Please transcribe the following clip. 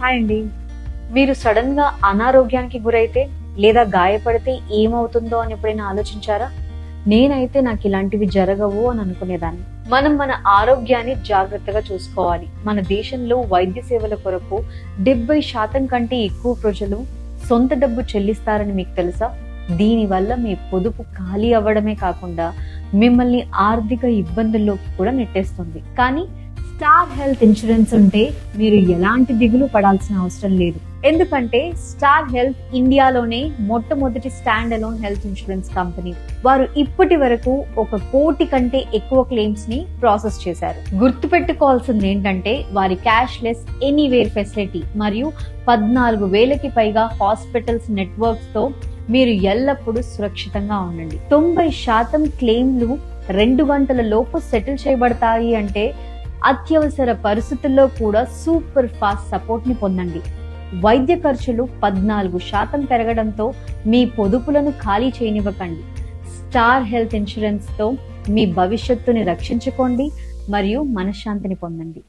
Hi అండి. మీరు sudden గా అనారోగ్యానికి గురైతే లేదా గాయపడితే ఏమవుతుందో అని ఎప్పుడైనా ఆలోచించారా? నేనైతే నాకు ఇలాంటివి జరగవు అని అనుకునేదాన్ని. మనం మన ఆరోగ్యాన్ని జాగ్రత్తగా చూసుకోవాలి. మన దేశంలో వైద్య సేవల కొరకు 70% కంటే ఎక్కువ ప్రజలు సొంత డబ్బు చెల్లిస్తారని మీకు తెలుసా? దీనివల్ల మీ పొదుపు ఖాళీ అవ్వడమే కాకుండా మిమ్మల్ని ఆర్థిక ఇబ్బందుల్లోకి కూడా నెట్టేస్తుంది. కానీ స్టార్ హెల్త్ ఇన్సూరెన్స్ ఉంటే మీరు ఎలాంటి దిగులు పడాల్సిన అవసరం లేదు. ఎందుకంటే స్టార్ హెల్త్ ఇండియాలోనే మొట్టమొదటి stand alone health insurance company. వారు ఇప్పటి వరకు 1 కోటి కంటే ఎక్కువ క్లెయిమ్స్ ని ప్రాసెస్ చేశారు. గుర్తుపెట్టుకోవాల్సింది ఏంటంటే వారి క్యాష్లెస్ ఎనీవేర్ ఫెసిలిటీ మరియు 14,000కి పైగా హాస్పిటల్స్ నెట్వర్క్స్ తో మీరు ఎల్లప్పుడూ సురక్షితంగా ఉండండి. 90% క్లెయిమ్లు 2 గంటల లోపు సెటిల్ చేయబడతాయి అంటే అత్యవసర పరిస్థితుల్లో కూడా సూపర్ ఫాస్ట్ సపోర్ట్ ని పొందండి. వైద్య ఖర్చులు 14% పెరగడంతో మీ పొదుపులను ఖాళీ చేయనివ్వకండి. స్టార్ హెల్త్ ఇన్సూరెన్స్ తో మీ భవిష్యత్తుని రక్షించుకోండి మరియు మనశ్శాంతిని పొందండి.